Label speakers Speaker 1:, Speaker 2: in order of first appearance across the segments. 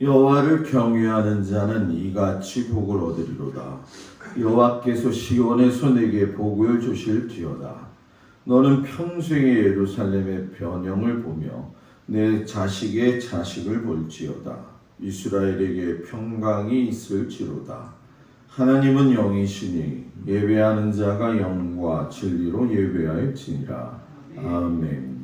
Speaker 1: 여호와를 경외하는 자는 이같이 복을 얻으리로다. 여호와께서 시온에서 내게 복을 주실지어다. 너는 평생의 예루살렘의 변형을 보며 내 자식의 자식을 볼지어다. 이스라엘에게 평강이 있을지로다. 하나님은 영이시니 예배하는 자가 영과 진리로 예배할지니라. 아멘.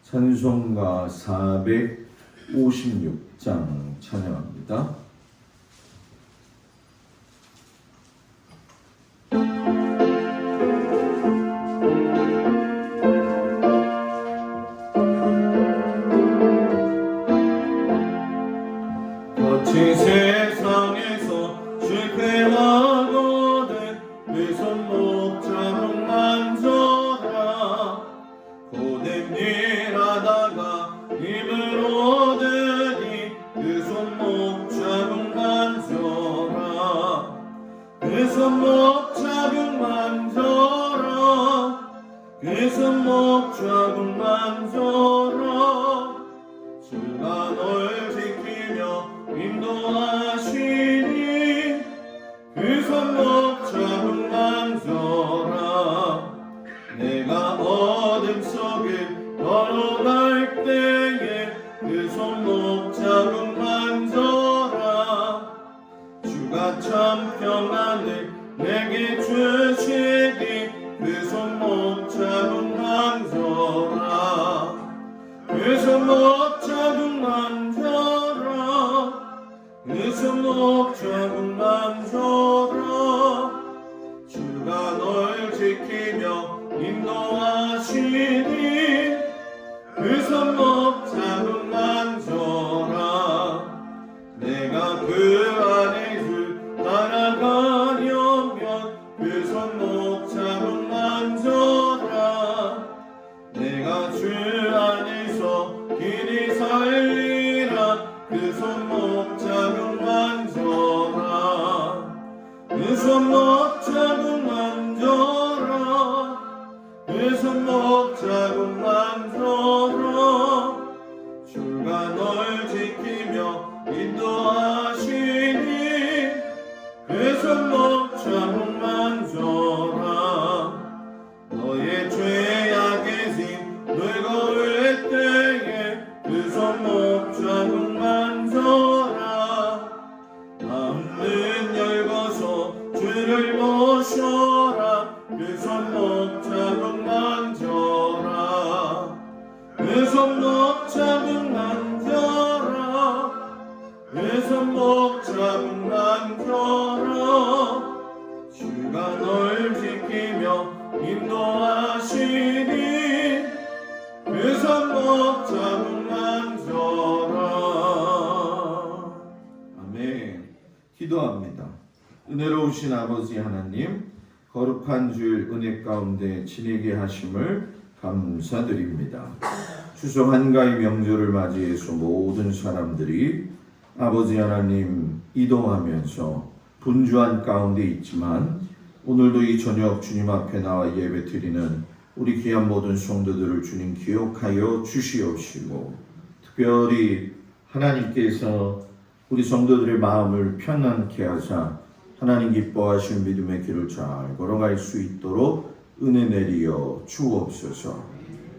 Speaker 1: 찬송가 456장 찬양합니다. 거친 세상에서 실패하거든 내 손목 자국 만져라. 고된 일 하다가 힘을 얻으니 그 손목 자국 만져라. 그 손목 자국 만져라. 그 손목 자국 만져라. 주가 널 지키며 인도하시니 그 손목 자국 만져라. 내가 어둠 속을 걸어갈 때에 그 손목 자국 만져라. 주가 참 평안을 내게 주시니 그 손목 자국 만져라. 그 손목 자국 만져라. 그 손목 자국 만져라. 주가 널 지키며 인도하시니 그 손목 자국 만져라. 내가 그 안에 주 따라가려면 그 손목 자국 만져라. 내가 주 안에서 길이 살리라. 그 손목 자국 만져라. 그 손목 자국 만져라. 그 손목 자국 만져라. 주가 널 지키며 인도하시니 그 손목 자국 만져라. 너의 죄악의 짐 늙어올 때에 그 손목 자국 만져라. 마음은 열고서 주를 모셔라. 그 손목 자국 만져라. 그 손목 자국 만져라. 그 손목 자국 만져라. 주가 널 지키며 인도하시니 그 손목 자국 만져라. 아멘. 기도합니다. 은혜로우신 아버지 하나님, 거룩한 주일 은혜 가운데 지내게 하심을 감사드립니다. 추석 한가위 명절을 맞이해서 모든 사람들이 아버지 하나님 이동하면서 분주한 가운데 있지만 오늘도 이 저녁 주님 앞에 나와 예배 드리는 우리 귀한 모든 성도들을 주님 기억하여 주시옵시고, 특별히 하나님께서 우리 성도들의 마음을 편안케 하사 하나님 기뻐하시는 믿음의 길을 잘 걸어갈 수 있도록 은혜 내리어 주옵소서.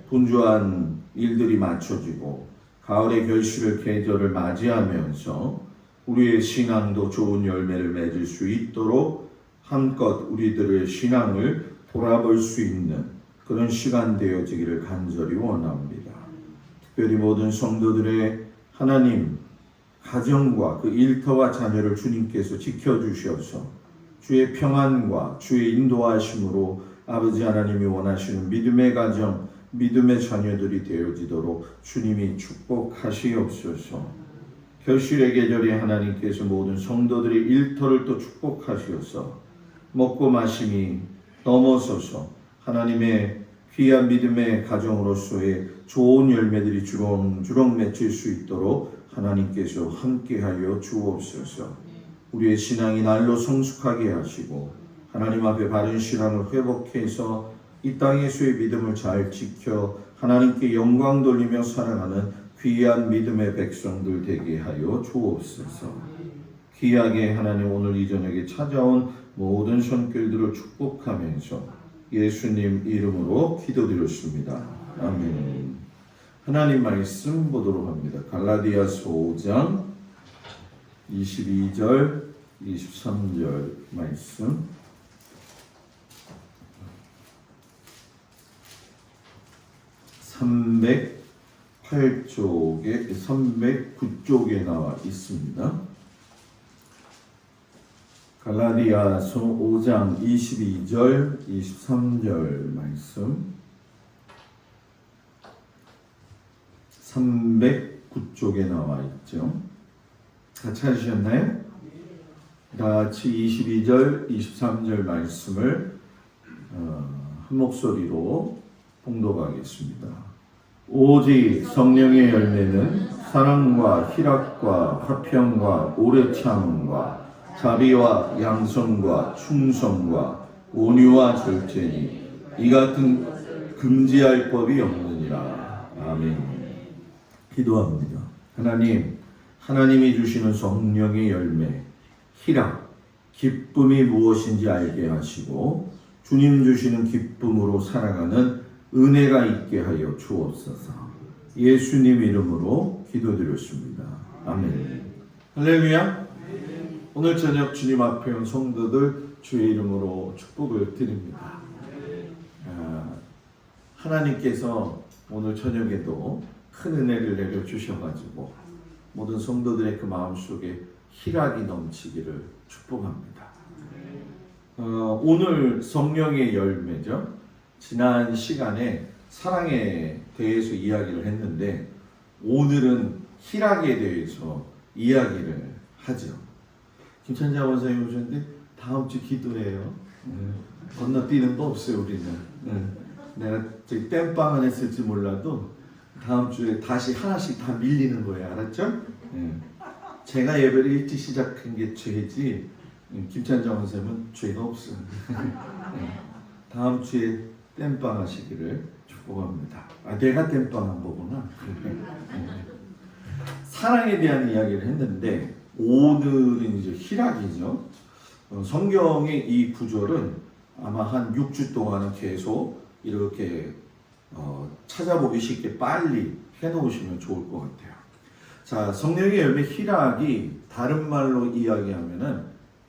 Speaker 1: 분주한 일들이 맞춰지고 가을의 결실의 계절을 맞이하면서 우리의 신앙도 좋은 열매를 맺을 수 있도록 한껏 우리들의 신앙을 돌아볼 수 있는 그런 시간 되어지기를 간절히 원합니다. 특별히 모든 성도들의 하나님 가정과 그 일터와 자녀를 주님께서 지켜주셔서 주의 평안과 주의 인도하심으로 아버지 하나님이 원하시는 믿음의 가정, 믿음의 자녀들이 되어지도록 주님이 축복하시옵소서. 결실의 계절에 하나님께서 모든 성도들의 일터를 또 축복하시어서 먹고 마심이 넘어서서 하나님의 귀한 믿음의 가정으로서의 좋은 열매들이 주렁주렁 맺힐 수 있도록 하나님께서 함께하여 주옵소서. 우리의 신앙이 날로 성숙하게 하시고 하나님 앞에 바른 신앙을 회복해서 이 땅에서의 믿음을 잘 지켜 하나님께 영광 돌리며 살아가는 귀한 믿음의 백성들 되게 하여 주옵소서. 귀하게 하나님 오늘 이 저녁에 찾아온 모든 손길들을 축복하면서 예수님 이름으로 기도드렸습니다. 아멘. 하나님 말씀 보도록 합니다. 갈라디아서 5장 22절 23절 말씀. 309쪽에 나와 있습니다. 갈라디아서 5장 22절 23절 말씀. 309쪽에 나와 있죠. 다 찾으셨나요? 같이 22절 23절 말씀을 한 목소리로 봉독하겠습니다. 오직 성령의 열매는 사랑과 희락과 화평과 오래 참음과 자비와 양성과 충성과 온유와 절제니 이 같은 금지할 법이 없느니라. 아멘. 기도합니다. 하나님이 주시는 성령의 열매, 희락, 기쁨이 무엇인지 알게 하시고 주님 주시는 기쁨으로 살아가는 은혜가 있게 하여 주옵소서. 예수님 이름으로 기도드렸습니다. 아멘. 할렐루야. 오늘 저녁 주님 앞에 온 성도들 주의 이름으로 축복을 드립니다. 하나님께서 오늘 저녁에도 큰 은혜를 내려주셔가지고 모든 성도들의 그 마음속에 희락이 넘치기를 축복합니다. 오늘 성령의 열매죠. 지난 시간에 사랑에 대해서 이야기를 했는데 오늘은 희락에 대해서 이야기를 하죠. 김찬자 원사님 오셨는데 다음 주 기도해요. 건너뛰는 거 없어요 우리는. 내가 저기 땜빵을 했을지 몰라도 다음 주에 다시 하나씩 다 밀리는 거예요. 알았죠? 제가 예배를 일찍 시작한 게 죄지 김찬자 원사님은 죄가 없어요. 다음 주에 땜빵 하시기를 축복합니다. 내가 땜빵한 거구나. 사랑에 대한 이야기를 했는데 오늘은 이제 희락이죠. 성경의 이 구절은 아마 한 6주 동안은 계속 이렇게 찾아보기 쉽게 빨리 해놓으시면 좋을 것 같아요. 자, 성령의 열매 희락이 다른 말로 이야기하면은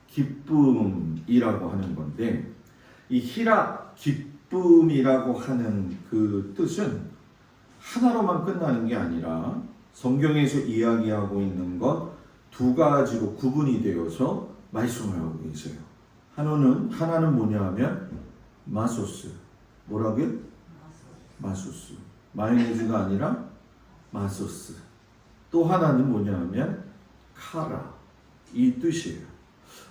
Speaker 1: 기쁨이라고 하는 건데 이 희락, 기쁨이라고 하는 그 뜻은 하나로만 끝나는 게 아니라 성경에서 이야기하고 있는 것 두 가지로 구분이 되어서 말씀을 하고 계세요. 하나는 뭐냐 하면 마소스. 뭐라고요? 마소스. 마요네즈가 아니라 마소스. 또 하나는 뭐냐 하면 카라. 이 뜻이에요.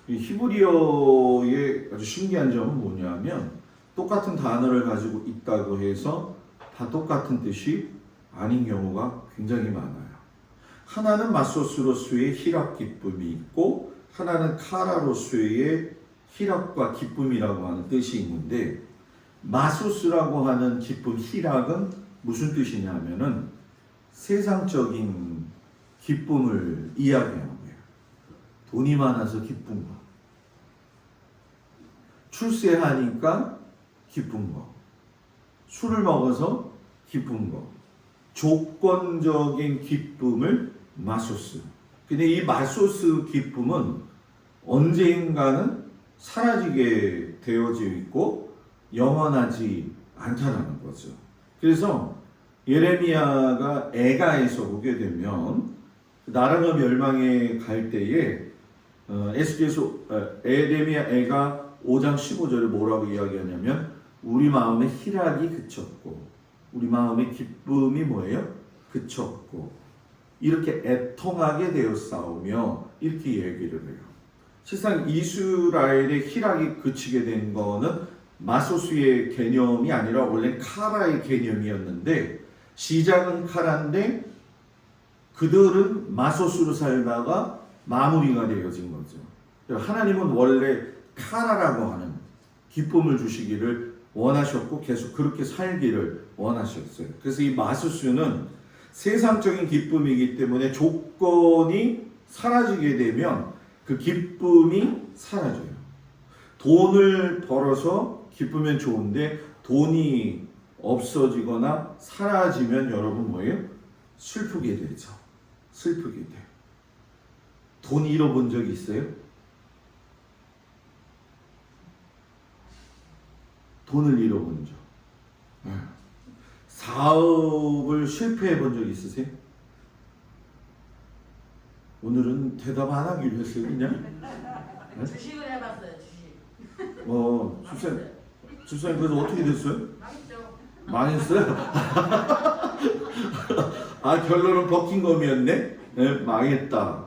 Speaker 1: 이 히브리어의 아주 신기한 점은 뭐냐 하면 똑같은 단어를 가지고 있다고 해서 다 똑같은 뜻이 아닌 경우가 굉장히 많아요. 하나는 마소스로서의 희락 기쁨이 있고 하나는 카라로서의 희락과 기쁨이라고 하는 뜻이 있는데 마소스라고 하는 기쁨, 희락은 무슨 뜻이냐 하면은 세상적인 기쁨을 이야기하는 거예요. 돈이 많아서 기쁜 거, 출세하니까 기쁜 거, 술을 먹어서 기쁜 거, 조건적인 기쁨을 마소스. 근데 이 마소스 기쁨은 언젠가는 사라지게 되어져 있고 영원하지 않다라는 거죠. 그래서 예레미야가 애가에서 보게 되면 나라가 멸망에 갈 때에 에스겔서 예레미야 애가 5장 15절에 뭐라고 이야기하냐면 우리 마음의 희락이 그쳤고 우리 마음의 기쁨이 뭐예요? 그쳤고 이렇게 애통하게 되었사오며 이렇게 얘기를 해요. 실상 이스라엘의 희락이 그치게 된 거는 마소스의 개념이 아니라 원래 카라의 개념이었는데 시작은 카라인데 그들은 마소스로 살다가 마무리가 되어진 거죠. 하나님은 원래 카라라고 하는 기쁨을 주시기를 원하셨고 계속 그렇게 살기를 원하셨어요. 그래서 이 마소스는 세상적인 기쁨이기 때문에 조건이 사라지게 되면 그 기쁨이 사라져요. 돈을 벌어서 기쁘면 좋은데 돈이 없어지거나 사라지면 여러분 뭐예요? 슬프게 되죠. 슬프게 돼요. 돈 잃어본 적 있어요? 돈을 잃어본 적. 사업을 실패해 본 적 있으세요? 오늘은 대답 안 하기로 했어요, 그냥?
Speaker 2: 주식을 해봤어요, 주식.
Speaker 1: 주사님 그래서 어떻게 됐어요?
Speaker 2: 망했죠.
Speaker 1: 망했어요? 아, 결론은 버킹엄이었네? 네, 망했다.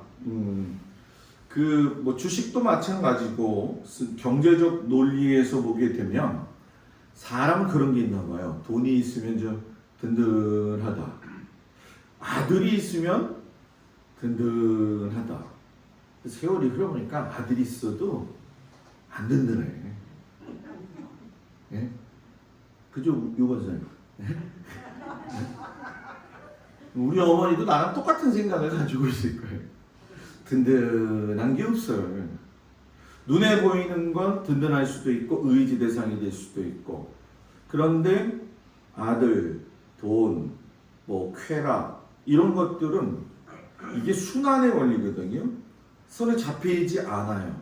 Speaker 1: 뭐 주식도 마찬가지고 경제적 논리에서 보게 되면 사람은 그런 게 있나 봐요. 돈이 있으면 좀 든든하다. 아들이 있으면 든든하다. 세월이 흘러보니까 아들이 있어도 안 든든해. 예? 그죠, 요번사님? 우리 어머니도 나랑 똑같은 생각을 가지고 있을 거예요. 든든한 게 없어요. 눈에 보이는 건 든든할 수도 있고 의지 대상이 될 수도 있고, 그런데 아들, 돈, 뭐 쾌락 이런 것들은 이게 순환의 원리거든요. 손에 잡히지 않아요.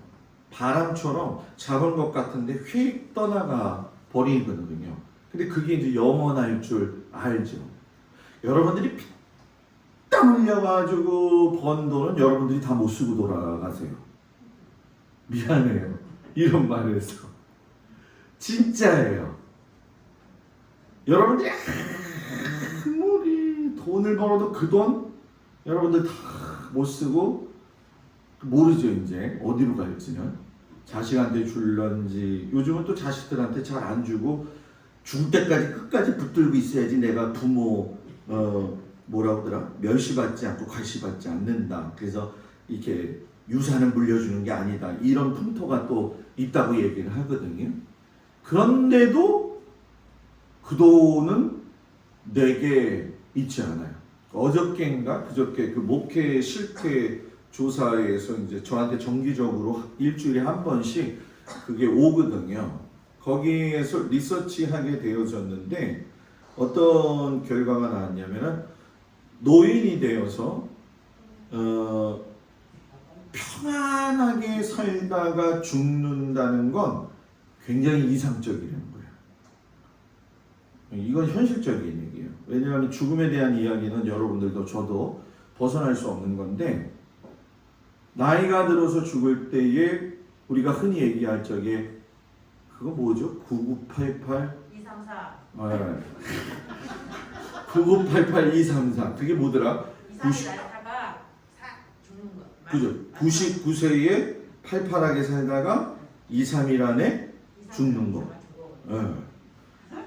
Speaker 1: 바람처럼 잡은 것 같은데 휙 떠나가 버리거든요. 근데 그게 이제 영원할 줄 알죠. 여러분들이 피땀 흘려가지고 번 돈은 여러분들이 다 못 쓰고 돌아가세요. 미안해요. 이런 말을 해서. 진짜예요. 여러분들이 아무리 돈을 벌어도 그 돈 여러분들 다 못 쓰고 모르죠. 이제 어디로 갈지는. 자식한테 줄런지, 요즘은 또 자식들한테 잘 안 주고 죽을 때까지 끝까지 붙들고 있어야지 내가 부모 뭐라고 하더라, 멸시받지 않고 과시받지 않는다. 그래서 이렇게 유산을 물려주는 게 아니다. 이런 풍토가 또 있다고 얘기를 하거든요. 그런데도 그 돈은 내게 있지 않아요. 어저께인가 그저께 그 목회 실태 조사에서 이제 저한테 정기적으로 일주일에 한 번씩 그게 오거든요. 거기에서 리서치하게 되어졌는데 어떤 결과가 나왔냐면은 노인이 되어서 평안하게 살다가 죽는다는 건 굉장히 이상적이라는 거예요. 이건 현실적인 얘기예요. 왜냐하면 죽음에 대한 이야기는 여러분들도 저도 벗어날 수 없는 건데, 나이가 들어서 죽을 때에 우리가 흔히 얘기할 적에 그거 뭐죠? 9988
Speaker 2: 234.
Speaker 1: 9988 234 그게 뭐더라?
Speaker 2: 234 살다가 죽는 거.
Speaker 1: 그죠? 99세에 팔팔하게 살다가 2, 3일 안에 죽는 거.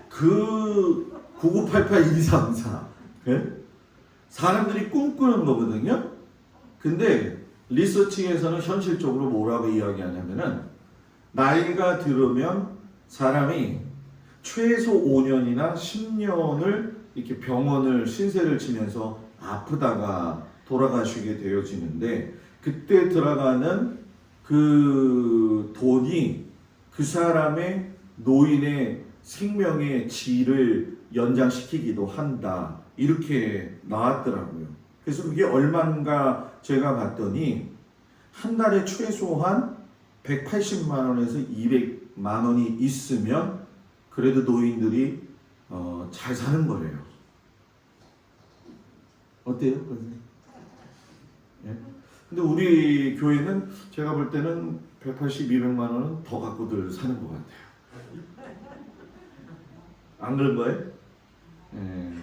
Speaker 1: 그 9988 234 사람들이 꿈꾸는 거거든요. 근데 리서치에서는 현실적으로 뭐라고 이야기하냐면은 나이가 들으면 사람이 최소 5년이나 10년을 이렇게 병원을 신세를 지면서 아프다가 돌아가시게 되어지는데, 그때 들어가는 그 돈이 그 사람의 노인의 생명의 질을 연장시키기도 한다. 이렇게 나왔더라고요. 그래서 그게 얼마인가 제가 봤더니 한 달에 최소한 180만 원에서 200만 원이 있으면 그래도 노인들이 잘 사는 거예요. 어때요? 예? 근데 우리 교회는 제가 볼 때는 180, 200만 원은 더 갖고들 사는 것 같아요. 안 그런 거예요? 예.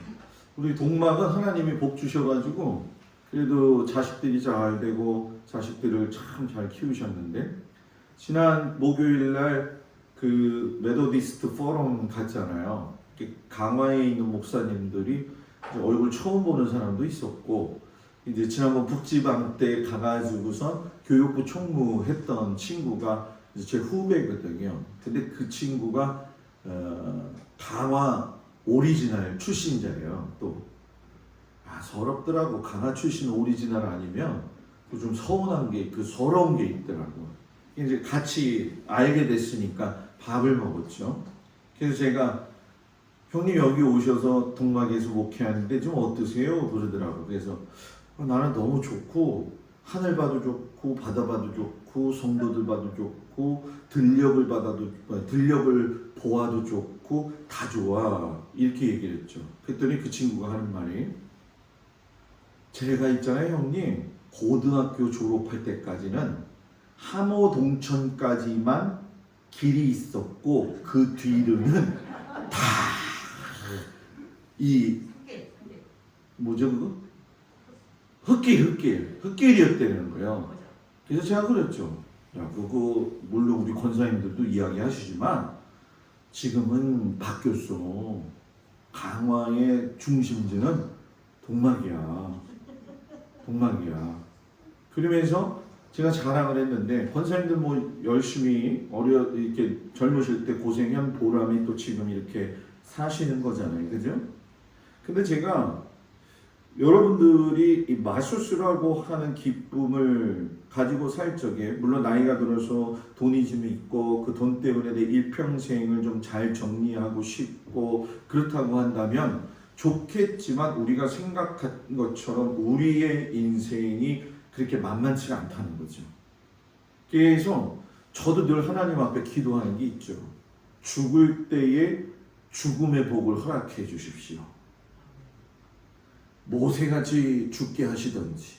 Speaker 1: 우리 동마가 하나님이 복 주셔가지고 그래도 자식들이 잘 되고 자식들을 참 잘 키우셨는데, 지난 목요일날 그 메도디스트 포럼 갔잖아요. 강화에 있는 목사님들이 얼굴 처음 보는 사람도 있었고, 이제 지난번 북지방 때 가가지고선 교육부 총무했던 친구가 이제 제 후배거든요. 근데 그 친구가 강화 오리지널 출신자예요. 또 서럽더라고. 강화 출신 오리지널 아니면 좀 서운한 게, 그 서러운 게 있더라고. 이제 같이 알게 됐으니까 밥을 먹었죠. 그래서 제가 형님 여기 오셔서 동막에서 목회하는데 좀 어떠세요? 그러더라고. 그래서 나는 너무 좋고 하늘 봐도 좋고 바다 봐도 좋고 성도들 봐도 좋고 들녘을 보아도 좋고 다 좋아, 이렇게 얘기를 했죠. 그랬더니 그 친구가 하는 말이, 제가 있잖아요 형님, 고등학교 졸업할 때까지는 함호 동천까지만 길이 있었고 그 뒤로는 다 이 뭐죠 그거? 흙길이었다는 거예요. 그래서 제가 그랬죠. 야, 그거 물론 우리 권사님들도 이야기하시지만 지금은 바뀌었어. 강화의 중심지는 동막이야. 그러면서 제가 자랑을 했는데, 권사님들 뭐 열심히 이렇게 젊으실 때 고생한 보람이 또 지금 이렇게 사시는 거잖아요, 그죠? 근데 제가 여러분들이 이 마수스라고 하는 기쁨을 가지고 살 적에, 물론 나이가 들어서 돈이 좀 있고 그 돈 때문에 내 일평생을 좀 잘 정리하고 싶고 그렇다고 한다면 좋겠지만, 우리가 생각한 것처럼 우리의 인생이 그렇게 만만치가 않다는 거죠. 그래서 저도 늘 하나님 앞에 기도하는 게 있죠. 죽을 때에 죽음의 복을 허락해 주십시오. 모세같이 죽게 하시던지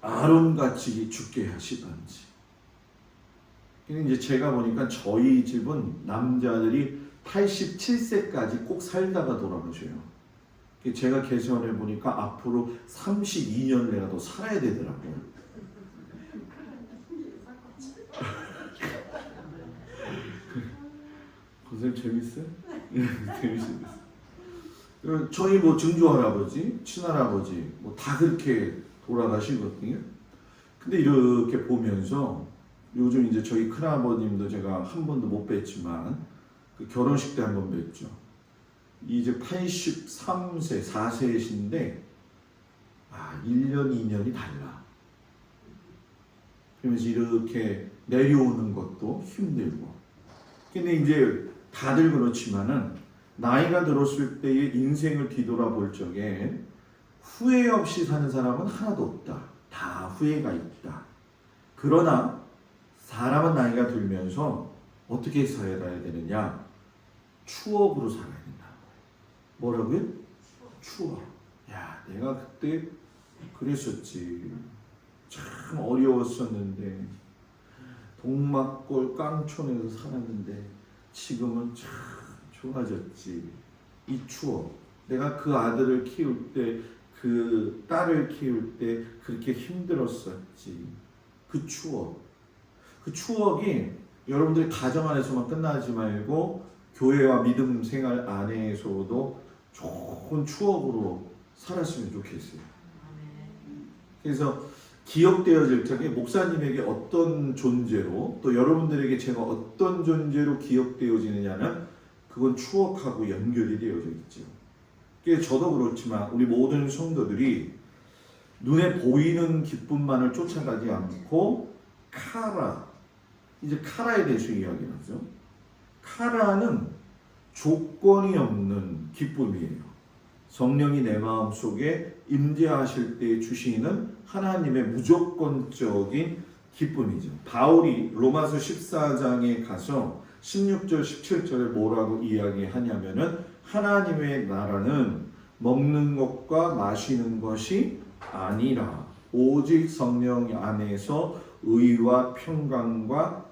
Speaker 1: 아론같이 죽게 하시던지. 이제 제가 보니까 저희 집은 남자들이 87세까지 꼭 살다가 돌아가셔요. 제가 계산해 보니까 앞으로 32년을 내가 더 살아야 되더라고요. 선생님 재밌어요? 재밌어요. 저희 뭐 증조 할아버지, 친할아버지 뭐 다 그렇게 돌아가시거든요. 근데 이렇게 보면서 요즘 이제 저희 큰아버님도 제가 한 번도 못 뵀지만 그 결혼식 때 한 번 뵀죠. 이제 83세, 4세이신데 1년, 2년이 달라. 그러면서 이렇게 내려오는 것도 힘들고. 근데 이제 다들 그렇지만은 나이가 들었을 때의 인생을 뒤돌아볼 적에 후회 없이 사는 사람은 하나도 없다. 다 후회가 있다. 그러나 사람은 나이가 들면서 어떻게 살아야 되느냐? 추억으로 살아야 된다. 뭐라고요? 추억. 야, 내가 그때 그랬었지. 참 어려웠었는데 동막골 깡촌에서 살았는데 지금은 참 좋아졌지. 이 추억. 내가 그 아들을 키울 때, 그 딸을 키울 때 그렇게 힘들었었지. 그 추억. 그 추억이 여러분들이 가정 안에서만 끝나지 말고 교회와 믿음 생활 안에서도 좋은 추억으로 살았으면 좋겠어요. 그래서 기억되어질 적에 목사님에게 어떤 존재로, 또 여러분들에게 제가 어떤 존재로 기억되어지느냐는 그건 추억하고 연결이 되어져 있죠. 그래서 저도 그렇지만 우리 모든 성도들이 눈에 보이는 기쁨만을 쫓아가지 않고 이제 카라에 대해서 이야기하죠. 카라는 조건이 없는 기쁨이에요. 성령이 내 마음속에 임재하실 때 주시는 하나님의 무조건적인 기쁨이죠. 바울이 로마서 14장에 가서 16절 17절에 뭐라고 이야기하냐면은, 하나님의 나라는 먹는 것과 마시는 것이 아니라 오직 성령 안에서 의와 평강과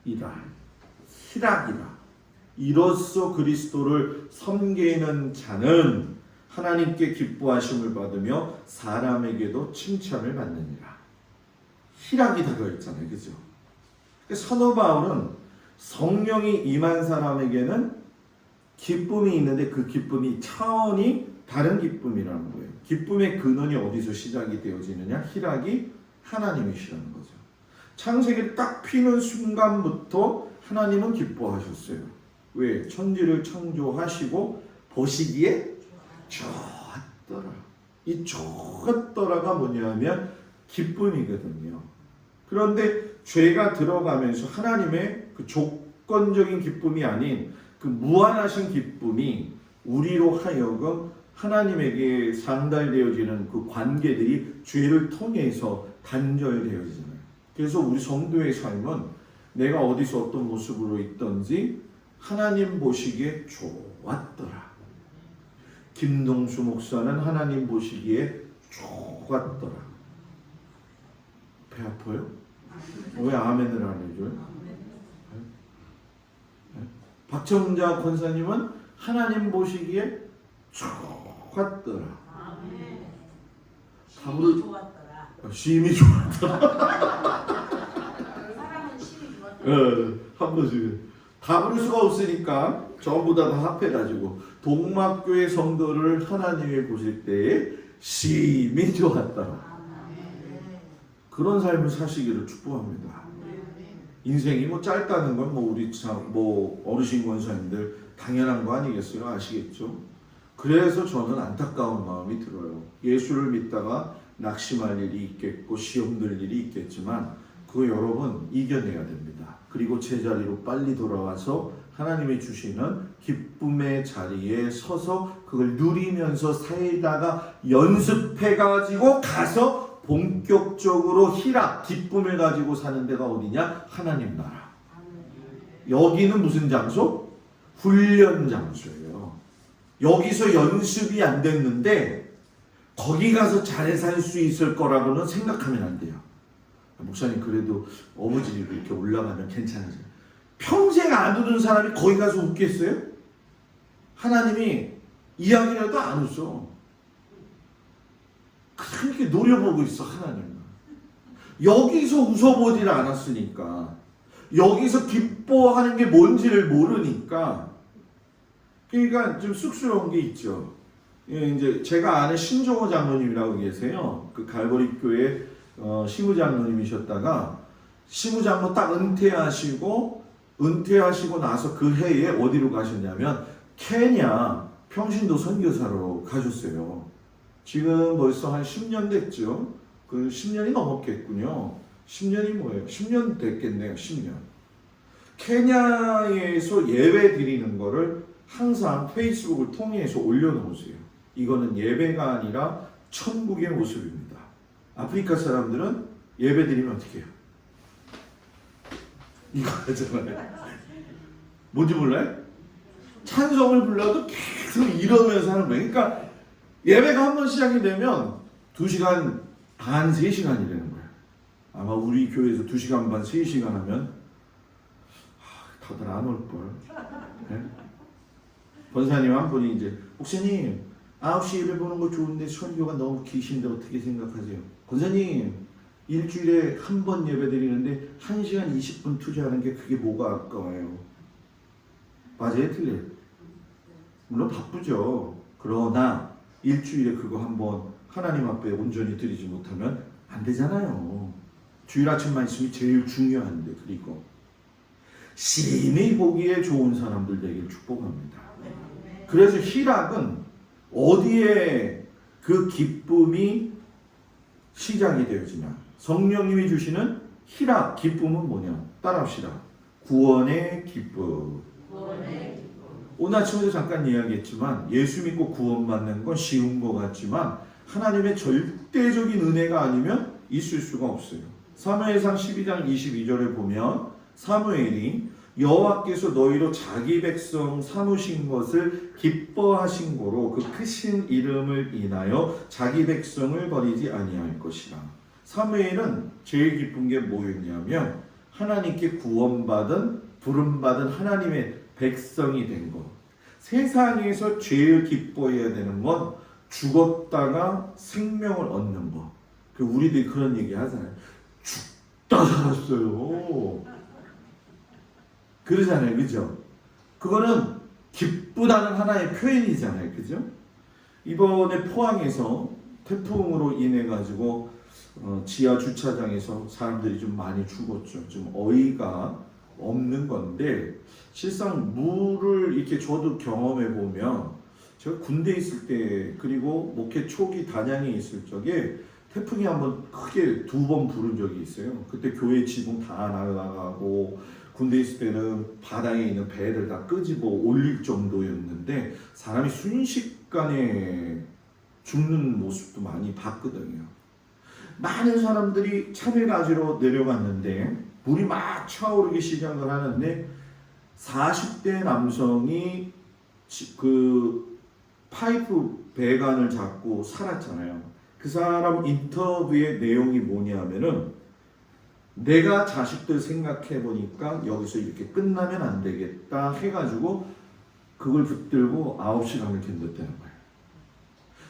Speaker 1: 희락이라. 이로써 그리스도를 섬기는 자는 하나님께 기뻐하심을 받으며 사람에게도 칭찬을 받느니라. 희락이 들어있잖아요, 그죠? 사도 바울은 성령이 임한 사람에게는 기쁨이 있는데 그 기쁨이 차원이 다른 기쁨이라는 거예요. 기쁨의 근원이 어디서 시작이 되어지느냐? 희락이 하나님이시라는 거죠. 창세기를 딱 피는 순간부터 하나님은 기뻐하셨어요. 왜? 천지를 창조하시고 보시기에 좋았더라. 이 좋았더라가 뭐냐면 기쁨이거든요. 그런데 죄가 들어가면서 하나님의 그 조건적인 기쁨이 아닌 그 무한하신 기쁨이 우리로 하여금 하나님에게 상달되어지는 그 관계들이 죄를 통해서 단절되어지잖아요. 그래서 우리 성도의 삶은 내가 어디서 어떤 모습으로 있든지 하나님 보시기에 좋았더라. 김동수 목사는 하나님 보시기에 좋았더라. 배 아파요? 왜 아멘을 안 해줘요? 박정자 권사님은 하나님 보시기에 좋았더라.
Speaker 2: 심이 좋았더라.
Speaker 1: 심이 좋았더라.
Speaker 2: 사람은 심이 좋았더라.
Speaker 1: 한 번씩 다 부를 수가 없으니까 전부 다 합해가지고 동막교회 성도를 하나님이 보실 때에 심이 좋았더라. 그런 삶을 사시기를 축복합니다. 인생이 뭐 짧다는 건 뭐 우리 뭐 어르신 권사님들 당연한 거 아니겠어요? 아시겠죠? 그래서 저는 안타까운 마음이 들어요. 예수를 믿다가 낙심할 일이 있겠고 시험 들 일이 있겠지만 그거 여러분 이겨내야 됩니다. 그리고 제자리로 빨리 돌아와서 하나님이 주시는 기쁨의 자리에 서서 그걸 누리면서 살다가 연습해가지고 가서 본격적으로 희락, 기쁨을 가지고 사는 데가 어디냐? 하나님 나라. 여기는 무슨 장소? 훈련 장소예요. 여기서 연습이 안 됐는데 거기 가서 잘 살 수 있을 거라고는 생각하면 안 돼요. 목사님 그래도 어부지리로 이렇게 올라가면 괜찮아져요. 평생 안 웃는 사람이 거기 가서 웃겠어요? 하나님이 이야기라도 안 웃어. 그렇게 노려보고 있어 하나님은. 여기서 웃어보질 않았으니까, 여기서 기뻐하는 게 뭔지를 모르니까, 그러니까 좀 쑥스러운 게 있죠. 이제 제가 아는 신종호 장로님이라고 계세요. 그 갈보리 교회 시무장로님이셨다가 시무장로 딱 은퇴하시고 나서 그 해에 어디로 가셨냐면 케냐 평신도 선교사로 가셨어요. 지금 벌써 한 10년 됐죠. 그 10년이 넘었겠군요. 10년이 뭐예요? 10년 됐겠네요. 10년. 케냐에서 예배 드리는 거를 항상 페이스북을 통해서 올려놓으세요. 이거는 예배가 아니라 천국의 모습입니다. 아프리카 사람들은 예배 드리면 어떻게 해요? 이거 하잖아요. 뭔지 몰라요? 찬송을 불러도 계속 이러면서 하는 거예요. 그러니까 예배가 한 번 시작이 되면 2시간 반, 3시간이 되는 거예요. 아마 우리 교회에서 2시간 반, 3시간 하면 다들 안 올걸. 네? 권사님 한 분이 이제 목사님 9시 예배 보는 거 좋은데 설교가 너무 기신데 어떻게 생각하세요? 권사님 일주일에 한 번 예배 드리는데 1시간 20분 투자하는 게 그게 뭐가 아까워요? 맞아요? 틀려요? 물론 바쁘죠. 그러나 일주일에 그거 한번 하나님 앞에 온전히 드리지 못하면 안 되잖아요. 주일 아침 말씀이 제일 중요한데. 그리고 심히 보기에 좋은 사람들 되길 축복합니다. 그래서 희락은 어디에 그 기쁨이 시작이 되어지냐? 성령님이 주시는 희락, 기쁨은 뭐냐? 따라합시다. 구원의 기쁨. 오늘 아침에도 잠깐 이야기했지만 예수 믿고 구원받는 건 쉬운 것 같지만 하나님의 절대적인 은혜가 아니면 있을 수가 없어요. 사무엘상 12장 22절에 보면 사무엘이 여호와께서 너희로 자기 백성 삼으신 것을 기뻐하신 고로 그 크신 이름을 인하여 자기 백성을 버리지 아니할 것이라. 사무엘은 제일 기쁜 게 뭐였냐면 하나님께 구원받은 부름받은 하나님의 백성이 된 것. 세상에서 제일 기뻐해야 되는 건 죽었다가 생명을 얻는 것. 우리들이 그런 얘기 하잖아요. 죽다 살았어요. 그러잖아요. 그죠? 그거는 기쁘다는 하나의 표현이잖아요. 그죠? 이번에 포항에서 태풍으로 인해 가지고 지하 주차장에서 사람들이 좀 많이 죽었죠. 좀 어이가 없는 건데 실상 물을 이렇게 저도 경험해 보면 제가 군대 있을 때 그리고 목회 초기 단양에 있을 적에 태풍이 한번 크게 2번 부른 적이 있어요. 그때 교회 지붕 다 날아가고 군대 있을 때는 바다에 있는 배를 다 끄집어 올릴 정도였는데 사람이 순식간에 죽는 모습도 많이 봤거든요. 많은 사람들이 차를 가지러 내려갔는데 물이 막 차오르기 시작을 하는데 40대 남성이 그 파이프 배관을 잡고 살았잖아요. 그 사람 인터뷰의 내용이 뭐냐면은 내가 자식들 생각해 보니까 여기서 이렇게 끝나면 안 되겠다 해가지고 그걸 붙들고 9시간을 견뎠다는 거예요.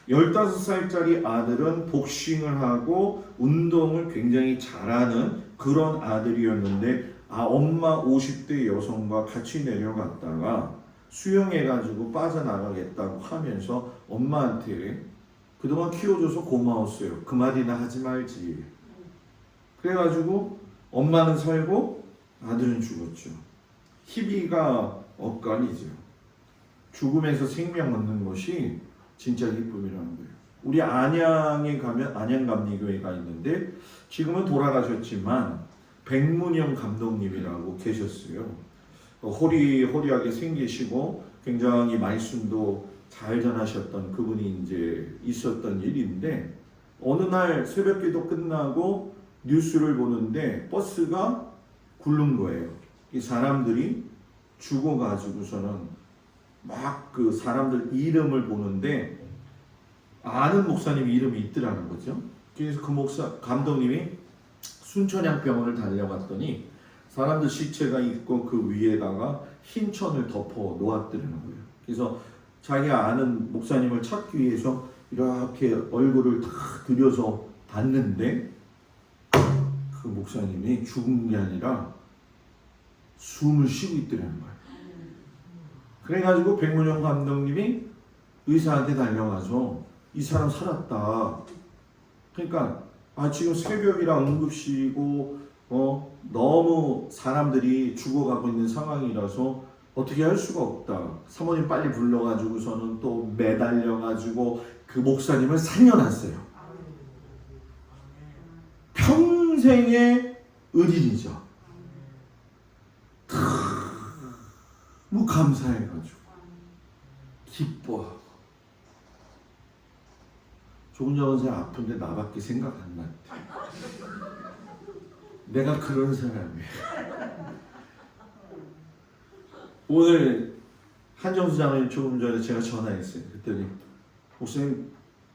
Speaker 1: 15살짜리 아들은 복싱을 하고 운동을 굉장히 잘하는 그런 아들이었는데 엄마 50대 여성과 같이 내려갔다가 수영해가지고 빠져나가겠다고 하면서 엄마한테 그동안 키워줘서 고마웠어요. 그 말이나 하지 말지. 그래가지고 엄마는 살고 아들은 죽었죠. 희비가 엇갈리죠. 죽음에서 생명 얻는 것이 진짜 기쁨이라는 거예요. 우리 안양에 가면 안양감리교회가 있는데 지금은 돌아가셨지만 백문영 감독님이라고 계셨어요. 호리호리하게 생기시고 굉장히 말씀도 잘 전하셨던 그분이 이제 있었던 일인데 어느 날 새벽기도 끝나고 뉴스를 보는데 버스가 굴른 거예요. 이 사람들이 죽어가지고서는 막 그 사람들 이름을 보는데 아는 목사님 이름이 있더라는 거죠. 그래서 그 감독님이 순천향병원을 달려갔더니 사람들 시체가 있고 그 위에다가 흰 천을 덮어 놓았더라는 거예요. 그래서 자기가 아는 목사님을 찾기 위해서 이렇게 얼굴을 다 들여서 봤는데 그 목사님이 죽은 게 아니라 숨을 쉬고 있더라는 거예요. 그래가지고 백문영 감독님이 의사한테 달려가서 이 사람 살았다. 그러니까 지금 새벽이라 응급실이고 너무 사람들이 죽어가고 있는 상황이라서 어떻게 할 수가 없다. 사모님 빨리 불러가지고서는 또 매달려가지고 그 목사님을 살려놨어요. 평생의 은인이죠. 너무 감사해가지고 기뻐하고 조금 전에 아픈데 나밖에 생각 안 났대. 내가 그런 사람이야. 오늘 한정수 장로님 조금 전에 제가 전화했어요. 그랬더니 목사님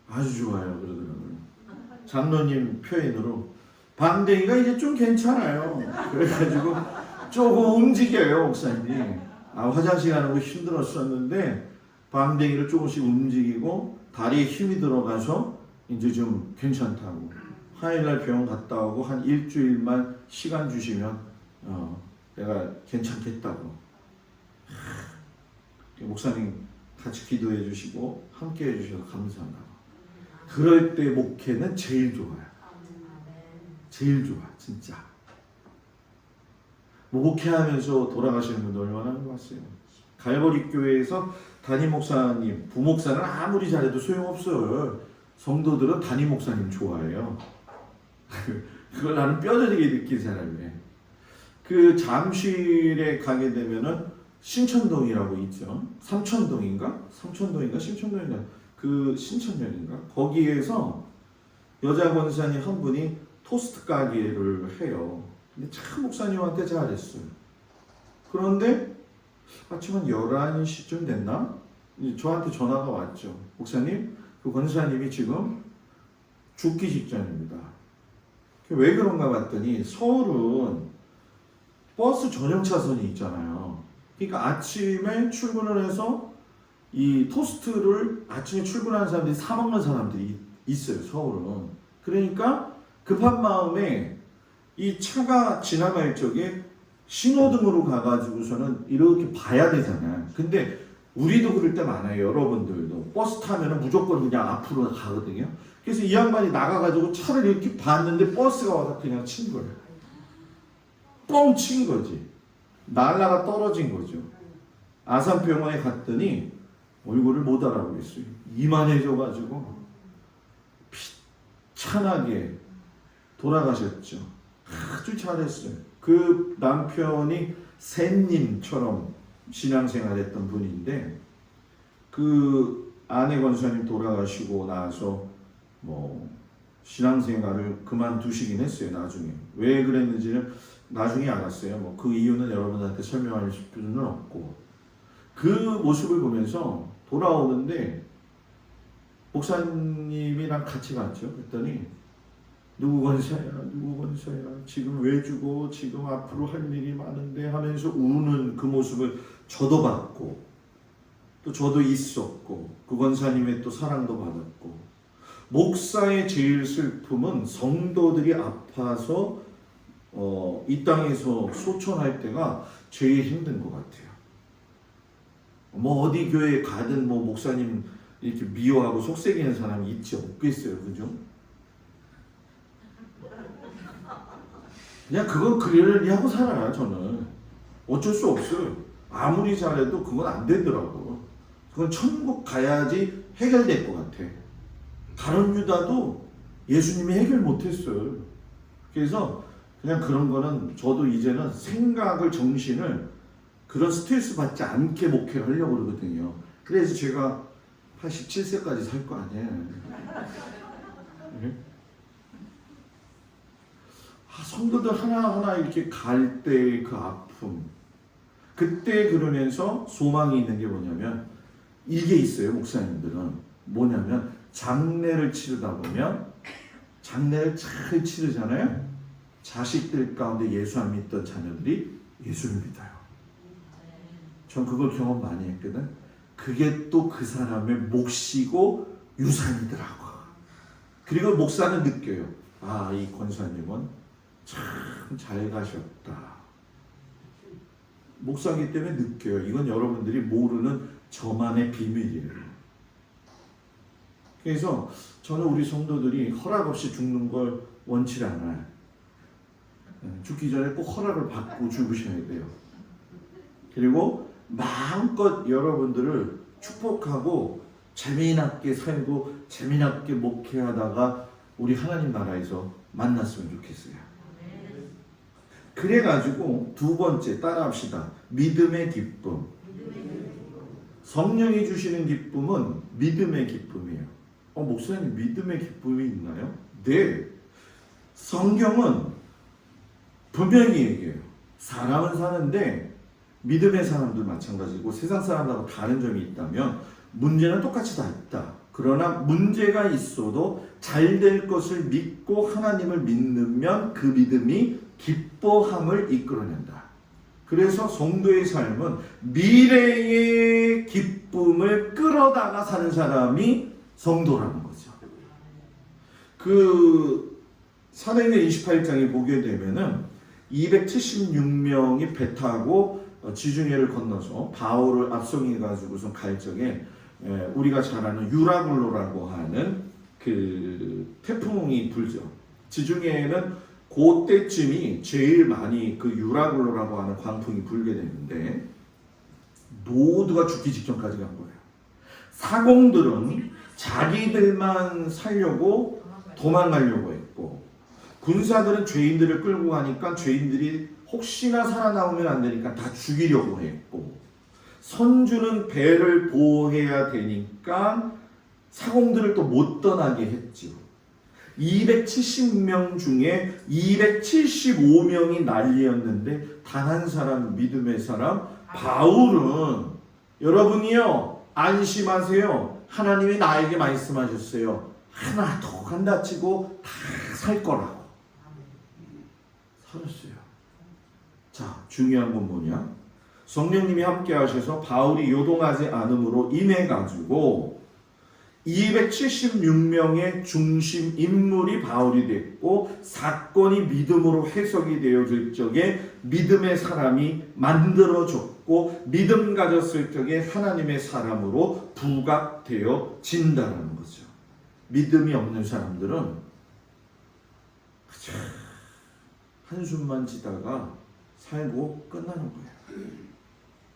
Speaker 1: 아주 좋아요 그러더라고요. 장로님 표현으로 방댕이가 이제 좀 괜찮아요. 그래가지고 조금 움직여요 목사님. 화장실 가는 거 힘들었었는데 방댕이를 조금씩 움직이고 다리에 힘이 들어가서 이제 좀 괜찮다고. 화요일날 병원 갔다 오고 한 일주일만 시간 주시면 내가 괜찮겠다고. 목사님 같이 기도해 주시고 함께 해 주셔서 감사하다고. 그럴 때 목회는 제일 좋아요. 제일 좋아 진짜. 목회하면서 돌아가시는 분들 얼마나 많았어요. 갈보리 교회에서 담임 목사님, 부목사는 아무리 잘해도 소용없어요. 성도들은 담임 목사님 좋아해요. 그걸 나는 뼈저리게 느낀 사람이에요. 그 잠실에 가게 되면은 신천동이라고 있죠. 삼천동인가? 신천동인가? 그 신천역인가? 거기에서 여자 권사님 한 분이 토스트 가게를 해요. 근데 참 목사님한테 잘했어요. 그런데 아침 한 11시쯤 됐나? 저한테 전화가 왔죠. 목사님, 그 권사님이 지금 죽기 직전입니다. 왜 그런가 봤더니 서울은 버스 전용 차선이 있잖아요. 그러니까 아침에 출근을 해서 이 토스트를 아침에 출근하는 사람들이 사 먹는 사람들이 있어요. 서울은. 그러니까 급한 마음에 이 차가 지나갈 적에 신호등으로 가가지고서는 이렇게 봐야 되잖아요. 근데 우리도 그럴 때 많아요. 여러분들도 버스 타면은 무조건 그냥 앞으로 가거든요. 그래서 이 양반이 나가가지고 차를 이렇게 봤는데 버스가 와서 그냥 친 거예요. 뻥 친 거지. 날라가 떨어진 거죠. 아산병원에 갔더니 얼굴을 못 알아보겠어요. 이만해져가지고 비참하게 돌아가셨죠. 아주 잘했어요. 그 남편이 샌님처럼 신앙생활했던 분인데 그 아내 권사님 돌아가시고 나서 뭐 신앙생활을 그만두시긴 했어요. 나중에 왜 그랬는지는 나중에 알았어요. 뭐 그 이유는 여러분한테 설명할 필요는 없고 그 모습을 보면서 돌아오는데 목사님이랑 같이 갔죠. 그랬더니 누구 권사야 지금 왜 주고 지금 앞으로 할 일이 많은데 하면서 우는 그 모습을 저도 봤고 또 저도 있었고 그 권사님의 또 사랑도 받았고 목사의 제일 슬픔은 성도들이 아파서 이 땅에서 소천할 때가 제일 힘든 것 같아요. 뭐 어디 교회에 가든 뭐 목사님 이렇게 미워하고 속삭이는 사람이 있지 없겠어요, 그죠? 그냥 그건 그러려니 하고 살아요. 저는 어쩔 수 없어요. 아무리 잘해도 그건 안 되더라고. 그건 천국 가야지 해결될 것 같아. 가룟 유다도 예수님이 해결 못했어요. 그래서 그냥 그런 거는 저도 이제는 생각을 정신을 그런 스트레스 받지 않게 목회를 하려고 그러거든요. 그래서 제가 87세까지 살 거 아니에요. 네? 성도들 하나하나 이렇게 갈 때 그 아픔 그때 그러면서 소망이 있는 게 뭐냐면 이게 있어요. 목사님들은 뭐냐면 장례를 치르다 보면 장례를 잘 치르잖아요. 자식들 가운데 예수 안 믿던 자녀들이 예수를 믿어요. 전 그걸 경험 많이 했거든. 그게 또 그 사람의 몫이고 유산이더라고. 그리고 목사는 느껴요. 아, 이 권사님은 참 잘 가셨다. 목사이기 때문에 느껴요. 이건 여러분들이 모르는 저만의 비밀이에요. 그래서 저는 우리 성도들이 허락 없이 죽는 걸 원치 않아요. 죽기 전에 꼭 허락을 받고 죽으셔야 돼요. 그리고 마음껏 여러분들을 축복하고 재미나게 살고 재미나게 목회하다가 우리 하나님 나라에서 만났으면 좋겠어요. 그래가지고 두 번째 따라합시다. 믿음의 기쁨. 성령이 주시는 기쁨은 믿음의 기쁨이에요. 목사님 믿음의 기쁨이 있나요? 네. 성경은 분명히 얘기해요. 사람은 사는데 믿음의 사람도 마찬가지고 세상 사람하고 다른 점이 있다면 문제는 똑같이 다 있다. 그러나 문제가 있어도 잘 될 것을 믿고 하나님을 믿으면 그 믿음이 기뻐함을 이끌어낸다. 그래서 성도의 삶은 미래의 기쁨을 끌어다가 사는 사람이 성도라는 거죠. 그 사도행전 28장에 보게 되면은 276명이 배 타고 지중해를 건너서 바울을 압송해 가지고서 갈 적에 우리가 잘 아는 유라굴로라고 하는 그 태풍이 불죠. 지중해에는 그때쯤이 제일 많이 그 유라굴로라고 하는 광풍이 불게 되는데 모두가 죽기 직전까지 간 거예요. 사공들은 자기들만 살려고 도망가려고 했고 군사들은 죄인들을 끌고 가니까 죄인들이 혹시나 살아남으면 안 되니까 다 죽이려고 했고 선주는 배를 보호해야 되니까 사공들을 또 못 떠나게 했죠. 270명 중에 275명이 난리였는데 단 한 사람 믿음의 사람 바울은 여러분이요 안심하세요. 하나님이 나에게 말씀하셨어요. 하나도 안 다치고 다 살 거라고. 살았어요. 자, 중요한 건 뭐냐? 성령님이 함께 하셔서 바울이 요동하지 않음으로 인해가지고 276명의 중심 인물이 바울이 됐고 사건이 믿음으로 해석이 되어질 적에 믿음의 사람이 만들어졌고 믿음 가졌을 적에 하나님의 사람으로 부각되어진다는 거죠. 믿음이 없는 사람들은 한숨만 지다가 살고 끝나는 거예요.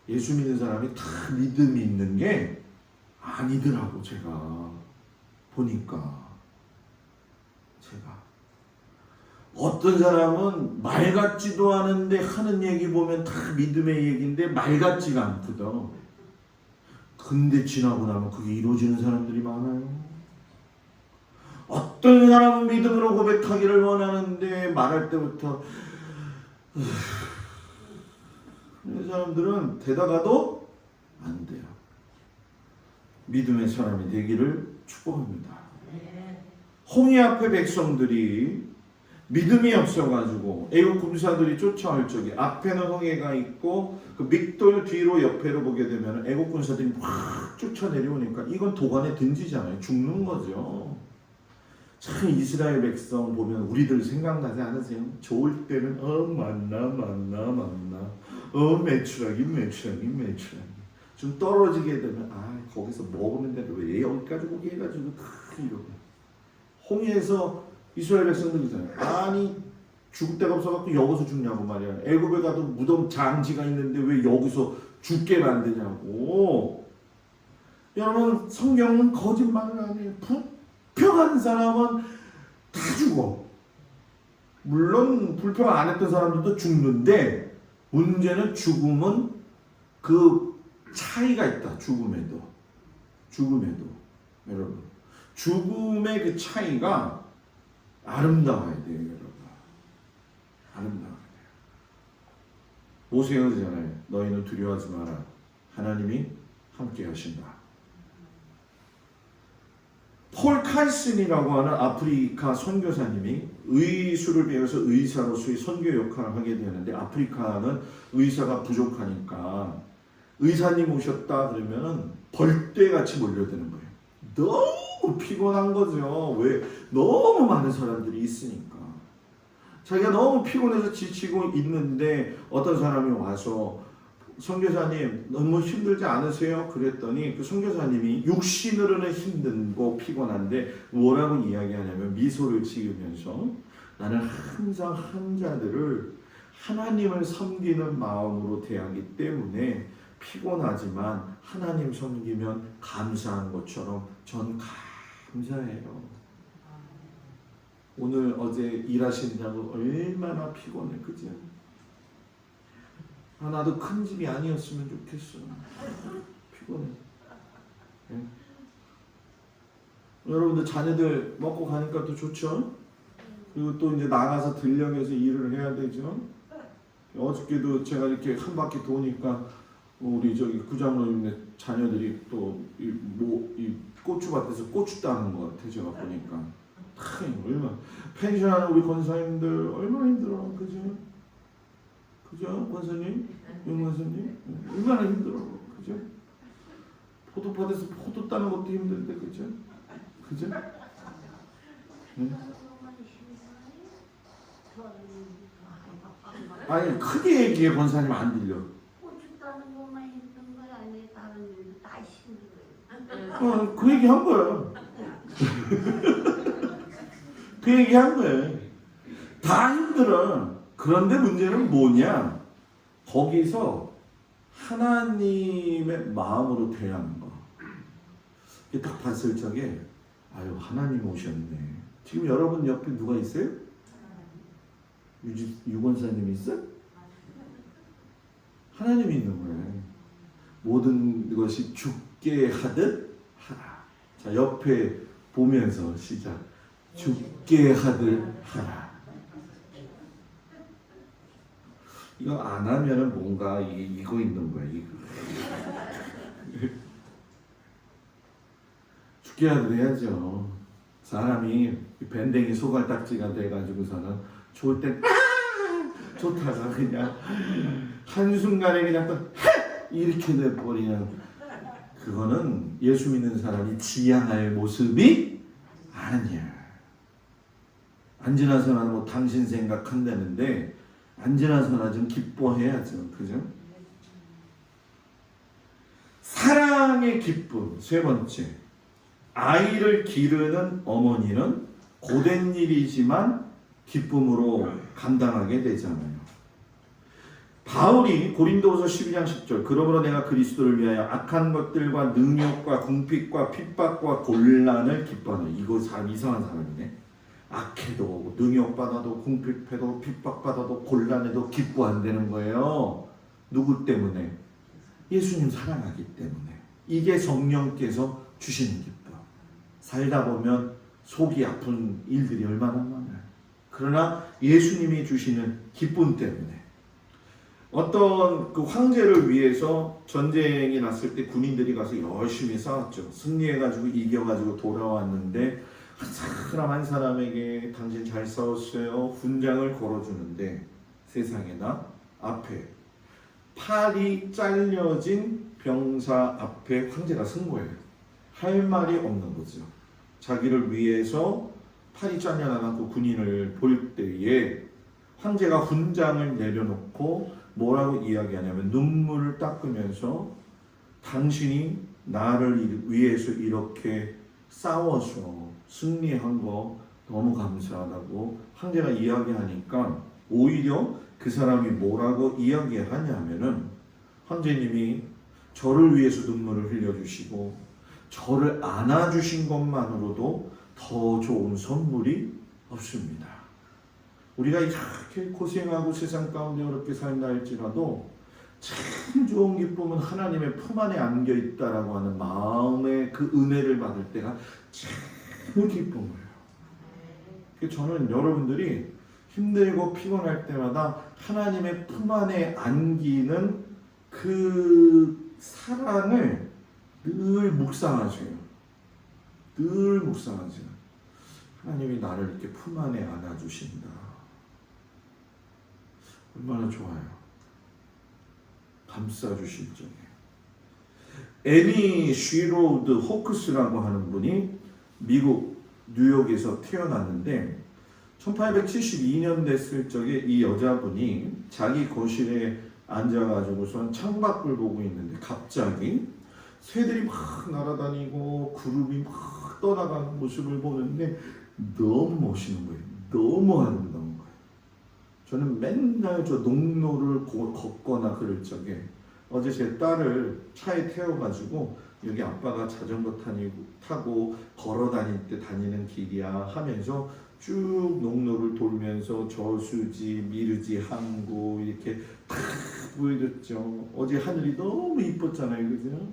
Speaker 1: 예수 믿는 사람이 다 믿음이 있는 게 아니더라고. 제가 보니까 어떤 사람은 말 같지도 않은데 하는 얘기 보면 다 믿음의 얘기인데 말 같지가 않거든. 근데 지나고 나면 그게 이루어지는 사람들이 많아요. 어떤 사람은 믿음으로 고백하기를 원하는데 말할 때부터 그런 사람들은 되다가도 안 돼요. 믿음의 사람이 되기를 축복합니다. 홍해 앞에 백성들이 믿음이 없어가지고 애국 군사들이 쫓아올 적에 앞에는 홍해가 있고 그 믹돌 뒤로 옆에로 보게 되면 애국 군사들이 확 쫓아내려오니까 이건 도관에 던지잖아요. 죽는 거죠. 참 이스라엘 백성 보면 우리들 생각나지 않으세요? 좋을 때는 만나 매출하기 좀 떨어지게 되면 거기서 먹으면 되는데 왜 여기까지 오게 해가지고 이러고 홍해에서 이스라엘 백성들이잖아요. 아니 죽을 데가 없어갖고 여기서 죽냐고 말이야. 애굽에 가도 무덤 장지가 있는데 왜 여기서 죽게 만드냐고. 여러분 성경은 거짓말을 안 해요. 불평한 사람은 다 죽어. 물론 불평 안 했던 사람들도 죽는데 문제는 죽음은 그 차이가 있다. 죽음에도 여러분 죽음의 그 차이가 아름다워야 돼요, 여러분. 아름다워야 돼요. 모세가 그러잖아요. 너희는 두려워하지 마라. 하나님이 함께 하신다. 폴 칼슨이라고 하는 아프리카 선교사님이 의수를 배워서 의사로서의 선교 역할을 하게 되는데 아프리카는 의사가 부족하니까 의사님 오셨다 그러면은 벌떼같이 몰려드는 거예요. 너무 피곤한 거죠. 왜? 너무 많은 사람들이 있으니까. 자기가 너무 피곤해서 지치고 있는데 어떤 사람이 와서 선교사님 너무 힘들지 않으세요? 그랬더니 그 선교사님이 육신으로는 힘들고 피곤한데 뭐라고 이야기하냐면 미소를 지으면서 나는 항상 환자들을 하나님을 섬기는 마음으로 대하기 때문에 피곤하지만 하나님 섬기면 감사한 것처럼 전 감사해요. 오늘 어제 일하시느냐고 얼마나 피곤해, 그죠? 나도 큰 집이 아니었으면 좋겠어. 피곤해. 네? 여러분들 자녀들 먹고 가니까 또 좋죠? 그리고 또 이제 나가서 들녘에서 일을 해야 되죠? 어저께도 제가 이렇게 한 바퀴 도니까 우리 저기 구장로님네 자녀들이 또 이 고추밭에서 고추 따는 것 같아. 제가 보니까 얼마나 펜션하는 우리 권사님들 얼마나 힘들어, 그죠? 그죠, 권사님, 용 권사님 얼마나 힘들어, 그죠? 포도밭에서 포도 따는 것도 힘든데, 그죠? 그죠? 네? 아니 크게 얘기해, 권사님 안 들려. 그 얘기 한 거야. 그 얘기 한 거야. 다 힘들어. 그런데 문제는 뭐냐? 거기서 하나님의 마음으로 대하는 거. 딱 봤을 적에 하나님 오셨네. 지금 여러분 옆에 누가 있어요? 유권사님이 있어요? 하나님이 있는 거예요. 모든 것이 죽게 하듯 하라. 자, 옆에 보면서 시작. 죽게 하듯 하라. 이거 안 하면은 뭔가 이거 있는 거야. 이거. 죽게 하듯 해야죠. 사람이 밴댕이 소갈딱지가 돼가지고서는 좋을 땐 좋다가 그냥 한순간에 그냥 또 이렇게 돼버리는, 그거는 예수 믿는 사람이 지향할 모습이 아니야. 안 지나서는 뭐 당신 생각한다는데 안 지나서나 좀 기뻐해야죠. 그죠? 사랑의 기쁨. 세 번째, 아이를 기르는 어머니는 고된 일이지만 기쁨으로 감당하게 되잖아요. 바울이 고린도후서 12장 10절 그러므로 내가 그리스도를 위하여 악한 것들과 능욕과 궁핍과 핍박과 곤란을 기뻐하노. 이거 사람 이상한 사람이네. 악해도 능욕받아도 궁핍해도 핍박받아도 곤란해도 기뻐한다는 거예요. 누구 때문에? 예수님 사랑하기 때문에. 이게 성령께서 주시는 기쁨. 살다 보면 속이 아픈 일들이 얼마나 많아요. 그러나 예수님이 주시는 기쁨 때문에. 어떤 그 황제를 위해서 전쟁이 났을 때 군인들이 가서 열심히 싸웠죠. 승리해가지고 이겨가지고 돌아왔는데 한 사람에게 당신 잘 싸웠어요. 훈장을 걸어주는데 세상에나 앞에 팔이 잘려진 병사 앞에 황제가 선 거예요. 할 말이 없는 거죠. 자기를 위해서 팔이 잘려나간 그 군인을 볼 때에 황제가 훈장을 내려놓고 뭐라고 이야기하냐면 눈물을 닦으면서 당신이 나를 위해서 이렇게 싸워서 승리한 거 너무 감사하다고 황제가 이야기하니까 오히려 그 사람이 뭐라고 이야기하냐면은 황제님이 저를 위해서 눈물을 흘려주시고 저를 안아주신 것만으로도 더 좋은 선물이 없습니다. 우리가 이렇게 고생하고 세상 가운데 어렵게 산다 할지라도 참 좋은 기쁨은 하나님의 품 안에 안겨 있다라고 하는 마음의 그 은혜를 받을 때가 참 기쁜 거예요. 저는 여러분들이 힘들고 피곤할 때마다 하나님의 품 안에 안기는 그 사랑을 늘 묵상하세요. 늘 묵상하세요. 하나님이 나를 이렇게 품 안에 안아주신다. 얼마나 좋아요. 감싸주실 적에. 애니 쉬로드 호크스라고 하는 분이 미국 뉴욕에서 태어났는데 1872년 됐을 적에 이 여자분이 자기 거실에 앉아가지고선 창밖을 보고 있는데 갑자기 새들이 막 날아다니고 구름이 막 떠나가는 모습을 보는데 너무 멋있는 거예요. 너무 아름다운 거예요. 저는 맨날 저 농로를 걷거나 그럴 적에 어제 제 딸을 차에 태워가지고 여기 아빠가 자전거 타고 걸어 다닐 때 다니는 길이야 하면서 쭉 농로를 돌면서 저수지, 미르지, 항구 이렇게 탁 보여줬죠. 어제 하늘이 너무 이뻤잖아요, 그죠?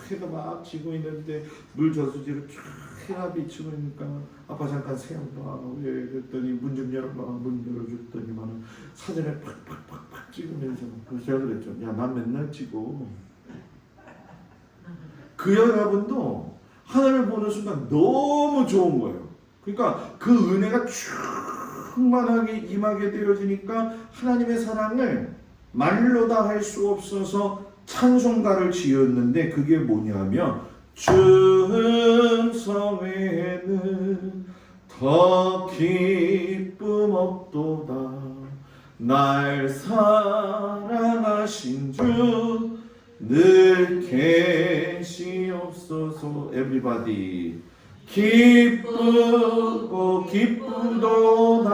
Speaker 1: 해가 막 지고 있는데 물 저수지를 쫙 해가 비치고 있으니까 아빠 잠깐 세워봐. 왜 그랬더니 문 좀 열어봐. 문 열어줬더니만 사진을 팍팍팍팍 찍으면서 그래서 제가 그랬죠. 야, 난 맨날 찍어. 그 여러분도 하늘을 보는 순간 너무 좋은 거예요. 그러니까 그 은혜가 충만하게 임하게 되어지니까 하나님의 사랑을 말로 다 할 수 없어서 찬송가를 지었는데 그게 뭐냐면 중성에는 더 기쁨 없도다 날 사랑하신 주 늘 계시옵소서. everybody 기쁘고 기쁘도다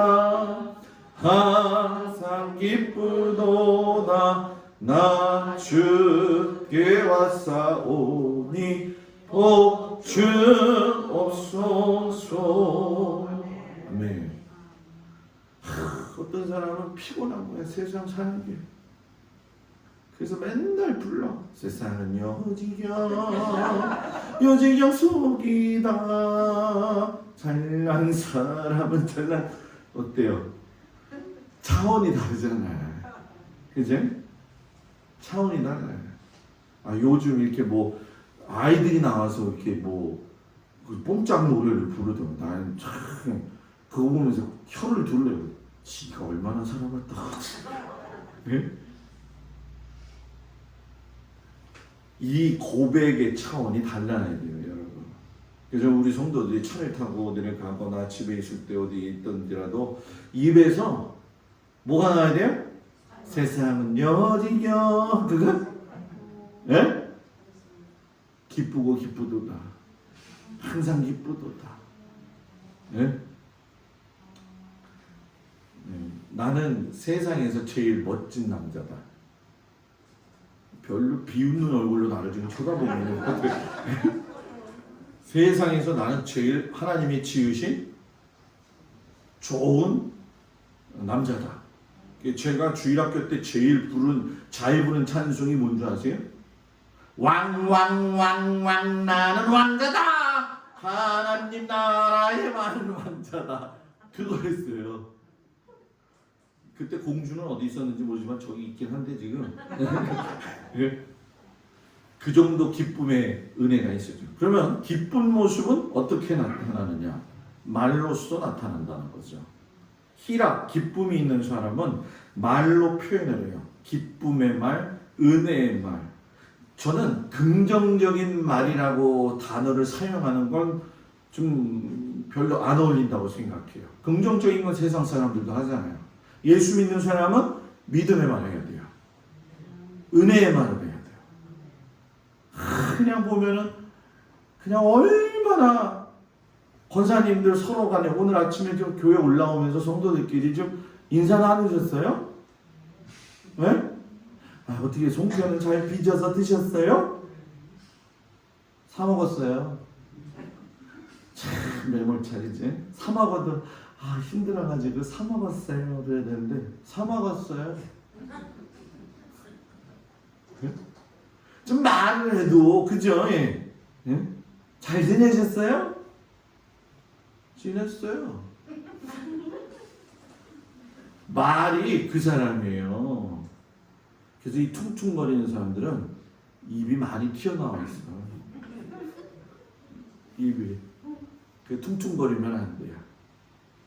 Speaker 1: 항상 기쁘도다 나 주께 왔사오니 복 주옵소서. 아멘. 어떤 사람은 피곤한 거야 세상 사는 게. 그래서 맨날 불러. 세상은 여지경 속이다. 잘난 사람은 잘난. 어때요? 차원이 다르잖아요. 그죠? 차원이 달라요. 요즘 이렇게 뭐 아이들이 나와서 이렇게 뭐 뽕짝 노래를 부르더라고. 나는 참 그거 보면서 혀를 둘러요. 지가 얼마나 살아봤다. 네? 이 고백의 차원이 달라야 돼요, 여러분. 그래서 우리 성도들이 차를 타고 어디를 가거나 집에 있을 때 어디 있던지라도 입에서 뭐가 나와야 돼요? 세상은 여지경 그거? 예? 기쁘고 기쁘도다. 항상 기쁘도다. 예? 나는 세상에서 제일 멋진 남자다. 별로 비웃는 얼굴로 나를 지금 쳐다보고 있는 것 같아요. 세상에서 나는 제일 하나님이 지으신 좋은 남자다. 제가 주일학교 때 제일 잘 부른 찬송이 뭔지 아세요? 왕왕왕왕 나는 왕자다. 하나님 나라의 많은 왕자다. 그거였어요. 그때 공주는 어디 있었는지 모르지만 저기 있긴 한데 지금 그 정도 기쁨의 은혜가 있었죠. 그러면 기쁜 모습은 어떻게 나타나느냐? 말로써 나타난다는 거죠. 희락, 기쁨이 있는 사람은 말로 표현을 해요. 기쁨의 말, 은혜의 말. 저는 긍정적인 말이라고 단어를 사용하는 건 좀 별로 안 어울린다고 생각해요. 긍정적인 건 세상 사람들도 하잖아요. 예수 믿는 사람은 믿음의 말을 해야 돼요. 은혜의 말을 해야 돼요. 그냥 보면은 그냥 얼마나 권사님들 서로 간에 오늘 아침에 좀 교회 올라오면서 성도들끼리 좀 인사 나누셨어요? 네? 아, 어떻게 송편은 잘 빚어서 드셨어요? 사 먹었어요. 참 매몰차리지. 사 먹어도 아 힘들어가지고 사 먹었어요 그래야 되는데 사 먹었어요. 좀 말을 해도 그죠? 예? 예? 잘 지내셨어요? 지냈어요. 말이 그 사람이에요. 그래서 이 퉁퉁거리는 사람들은 입이 많이 튀어나와 있어요. 입이 그 퉁퉁거리면 안 돼요.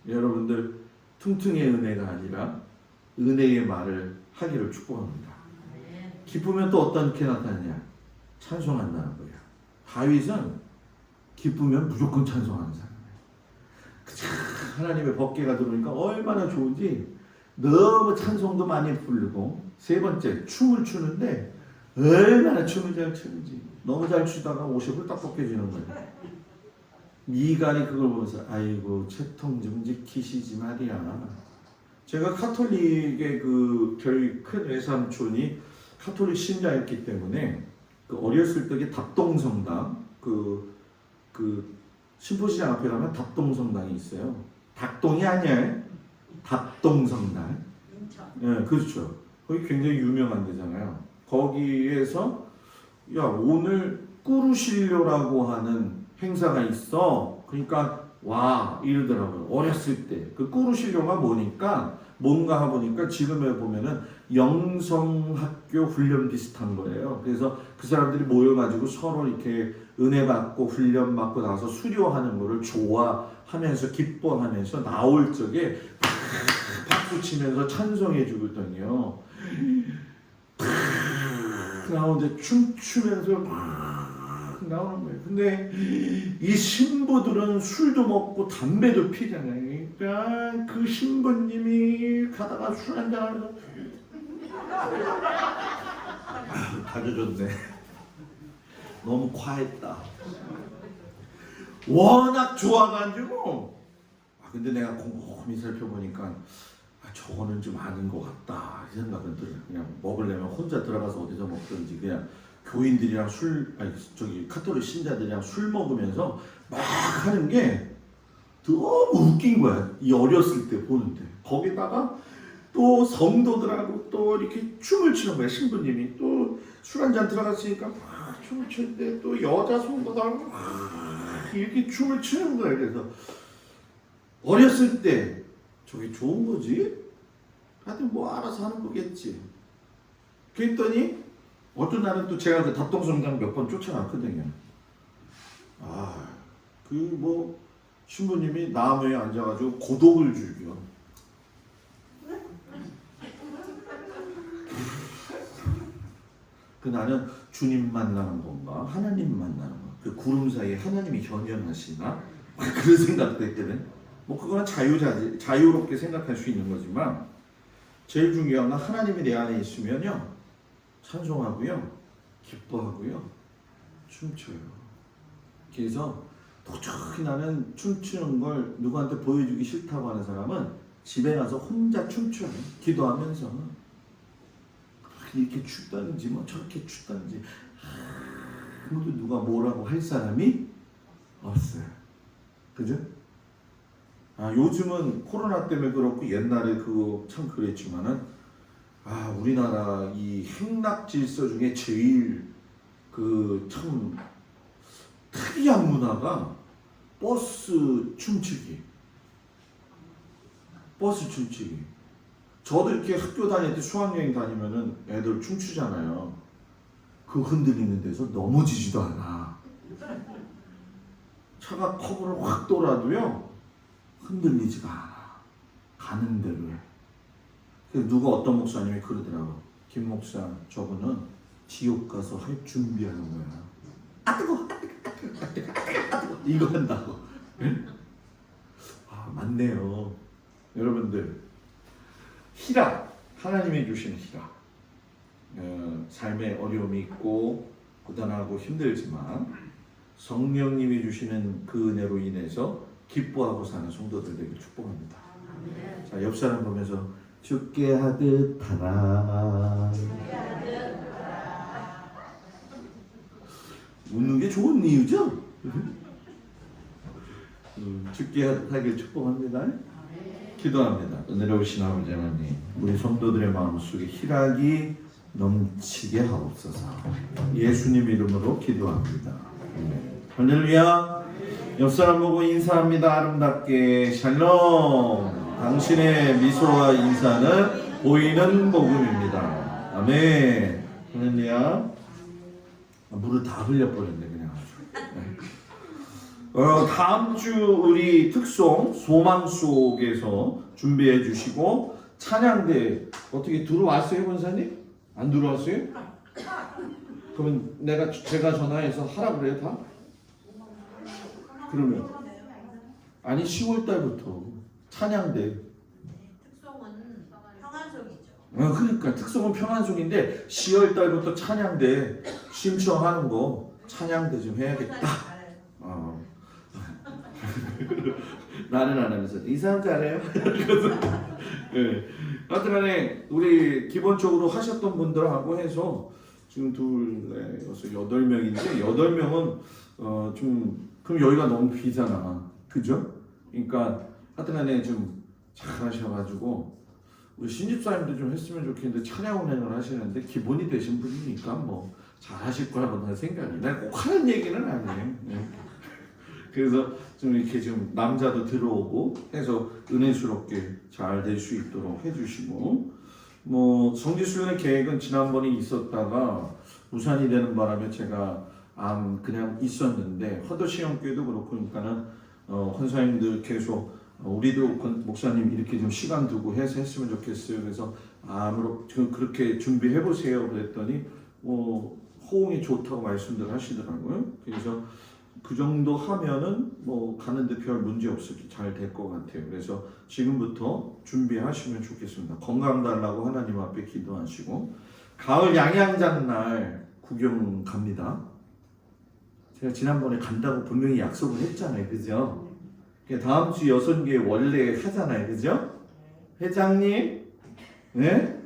Speaker 1: 여러분들 퉁퉁의 은혜가 아니라 은혜의 말을 하기를 축복합니다. 기쁘면 또 어떻게 나타나냐? 찬송한다는 거예요. 다윗은 기쁘면 무조건 찬송하는 사람이에요. 하나님의 법궤가 들어오니까 얼마나 좋은지 너무 찬송도 많이 부르고 세 번째 춤을 추는데 얼마나 춤을 잘 추는지 너무 잘 추다가 옷이 홀딱 벗겨지는 거예요. 미갈이 그걸 보면서 아이고 채통 좀 지키시지 말이야. 제가 카톨릭의 그 저희 큰 외삼촌이 카톨릭 신자였기 때문에 그 어렸을 적에 답동성당 그 신포시장 앞에 가면 답동성당이 있어요. 닭동이 아니에요. 답동성당. 예, 그렇죠. 거기 굉장히 유명한 데잖아요. 거기에서 야 오늘 꾸루실료라고 하는 행사가 있어. 그러니까 와 이러더라고요. 어렸을 때 그 꾸루실료가 뭐니까 뭔가 보니까 지금에 보면은 영성학교 훈련 비슷한 거예요. 그래서 그 사람들이 모여가지고 서로 이렇게 은혜 받고 훈련 받고 나서 수료하는 거를 좋아하면서 기뻐하면서 나올 적에 박수 치면서 찬송해 주거든요. 나오는데 춤추면서 나오는 거예요. 근데 이 신부들은 술도 먹고 담배도 피잖아요. 그러니까 그 신부님이 가다가 술 한잔 하면서 아주 좋네. 너무 과했다. 워낙 좋아가지고 근데 내가 곰곰이 살펴보니까 저거는 좀 아닌 것 같다 이 생각은 들어요. 그냥 먹으려면 혼자 들어가서 어디서 먹든지 그냥 교인들이랑 카톨릭 신자들이랑 술 먹으면서 막 하는 게 너무 웃긴 거야. 이 어렸을 때 보는데 거기다가 또 성도들하고 또 이렇게 춤을 추는 거야. 신부님이 또 술 한잔 들어갔으니까 막 춤을 추는데 또 여자 성도들하고 막 이렇게 춤을 추는 거야. 그래서 어렸을 때 저게 좋은 거지? 하여튼 뭐 알아서 하는 거겠지. 그랬더니 어떤 날은 또 제가 그 답동성당 몇 번 쫓아갔거든요. 그 뭐 신부님이 나무에 앉아가지고 고독을 즐겨. 그 나는 주님 만나는 건가? 하나님 만나는 건가? 그 구름 사이에 하나님이 현현하시나? 그런 생각도 했거든. 뭐 그거는 자유롭게 생각할 수 있는 거지만 제일 중요한 건 하나님이 내 안에 있으면요 찬송하고요 기뻐하고요 춤춰요. 그래서 도저히 나는 춤추는 걸 누구한테 보여주기 싫다고 하는 사람은 집에 가서 혼자 춤춰요. 기도하면서 이렇게 춥다든지 뭐 저렇게 춥다든지 아무도 누가 뭐라고 할 사람이 없어요. 그죠? 요즘은 코로나 때문에 그렇고 옛날에 그거 참 그랬지만은 우리나라 이 행락 질서 중에 제일 그 참 특이한 문화가 버스 춤추기. 저도 이렇게 학교 다닐 때 수학여행 다니면은 애들 춤추잖아요. 그 흔들리는 데서 넘어지지도 않아. 차가 커브를 확 돌아도요 흔들리지가 않아. 가는 대로. 그래서 누가 어떤 목사님이 그러더라고. 김 목사, 저분은 지옥 가서 할 준비하는 거야. 뜨거워. 이거 한다고. 맞네요. 여러분들, 희락, 하나님이 주신 희락. 삶에 어려움이 있고 고단하고 힘들지만 성령님이 주시는 그 은혜로 인해서 기뻐하고 사는 성도들 되길 축복합니다. 자, 옆 사람 보면서 죽게 하듯 하라. 웃는 게 좋은 이유죠? 죽게 하듯 하길 축복합니다. 기도합니다. 은혜로우신 아버지 하나님, 우리 성도들의 마음속에 희락이 넘치게 하옵소서. 예수님 이름으로 기도합니다. 할렐루야. 옆사람 보고 인사합니다. 아름답게. 샬롬. 당신의 미소와 인사는 보이는 복음입니다. 아멘. 할렐루야. 물을 다 흘려버렸네 그냥 아주. 다음 주 우리 특송 소망 속에서 준비해 주시고 찬양대 어떻게 들어왔어요 권사님? 안 들어왔어요? 그러면 제가 전화해서 하라 그래요 다? 그러면 아니 10월 달부터 찬양대.
Speaker 2: 특송은 평안송이죠.
Speaker 1: 그러니까 특송은 평안송인데 10월 달부터 찬양대 신청하는 거 찬양대 좀 해야겠다. 나는 안 하면서 이 사람 잘해요. 네. 하여튼 간에 우리 기본적으로 하셨던 분들하고 해서 지금 8명인데 8명은 좀 그럼 여기가 너무 비잖아. 그죠? 그러니까 하여튼 간에 좀 잘하셔가지고 우리 신집사님도 좀 했으면 좋겠는데 찬양 운행을 하시는데 기본이 되신 분이니까 뭐 잘하실 거라고 생각이. 내가 꼭 하는 얘기는 아니에요. 네. 그래서 좀 이렇게 좀 남자도 들어오고 해서 은혜스럽게 잘 될 수 있도록 해주시고 뭐 성지순례 계획은 지난번에 있었다가 무산이 되는 바람에 제가 그냥 있었는데 허더시형교회도 그렇고 그러니까는 권사님들 계속 우리도 목사님 이렇게 좀 시간 두고 해서 했으면 좋겠어요. 그래서 그렇게 준비해 보세요. 그랬더니 호응이 좋다고 말씀들 하시더라고요. 그래서 그 정도 하면은 뭐 가는데 별 문제 없이 잘 될 것 같아요. 그래서 지금부터 준비하시면 좋겠습니다. 건강 달라고 하나님 앞에 기도하시고 가을 양양잔날 구경 갑니다. 제가 지난번에 간다고 분명히 약속을 했잖아요, 그죠? 다음 주 여선교회 원래 하잖아요, 그죠? 회장님, 네?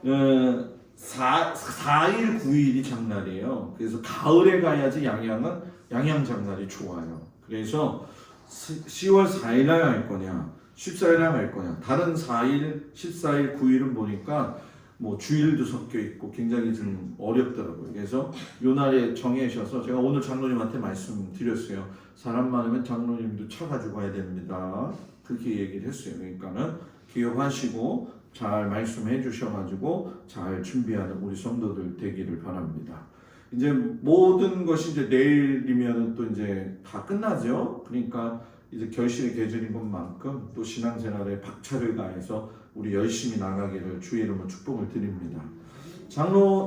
Speaker 1: 4일 9일이 장날이에요. 그래서 가을에 가야지 양양 장날이 좋아요. 그래서 10월 4일 날 할 거냐 14일 날 할 거냐 다른 4일 14일 9일은 보니까 뭐 주일도 섞여 있고 굉장히 좀 어렵더라고요. 그래서 요 날에 정해셔서 제가 오늘 장로님한테 말씀드렸어요. 사람 많으면 장로님도 차 가지고 가야 됩니다. 그렇게 얘기를 했어요. 그러니까는 기억하시고 잘 말씀해 주셔가지고 잘 준비하는 우리 성도들 되기를 바랍니다. 이제 모든 것이 이제 내일이면은 또 이제 다 끝나죠. 그러니까 이제 결실의 계절인 것만큼 또 신앙생활에 박차를 가해서 우리 열심히 나가기를 주의 이름으로 축복을 드립니다.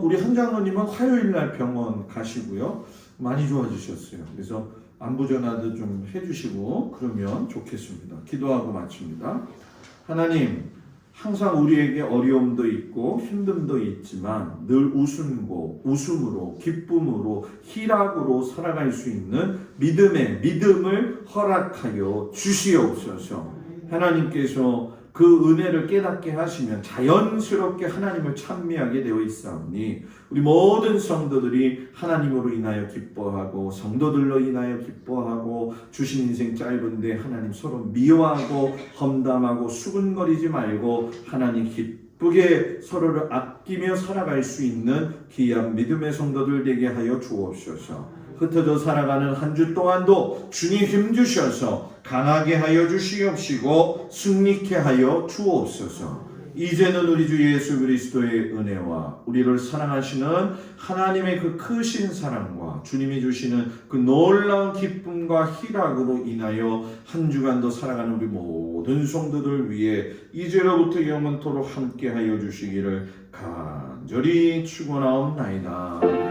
Speaker 1: 우리 한 장로님은 화요일 날 병원 가시고요. 많이 좋아지셨어요. 그래서 안부 전화도 좀 해주시고 그러면 좋겠습니다. 기도하고 마칩니다. 하나님, 항상 우리에게 어려움도 있고 힘듦도 있지만 늘 웃음으로 기쁨으로 희락으로 살아갈 수 있는 믿음을 허락하여 주시옵소서. 하나님께서 그 은혜를 깨닫게 하시면 자연스럽게 하나님을 찬미하게 되어 있사오니 우리 모든 성도들이 하나님으로 인하여 기뻐하고 성도들로 인하여 기뻐하고 주신 인생 짧은데 하나님 서로 미워하고 험담하고 수근거리지 말고 하나님 기쁘게 서로를 아끼며 살아갈 수 있는 귀한 믿음의 성도들 되게 하여 주옵소서. 흩어져 살아가는 한 주 동안도 주님 힘주셔서 강하게 하여 주시옵시고 승리케 하여 주옵소서. 이제는 우리 주 예수 그리스도의 은혜와 우리를 사랑하시는 하나님의 그 크신 사랑과 주님이 주시는 그 놀라운 기쁨과 희락으로 인하여 한 주간도 살아가는 우리 모든 성도들 위해 이제로부터 영원토록 함께 하여 주시기를 간절히 축원하옵나이다.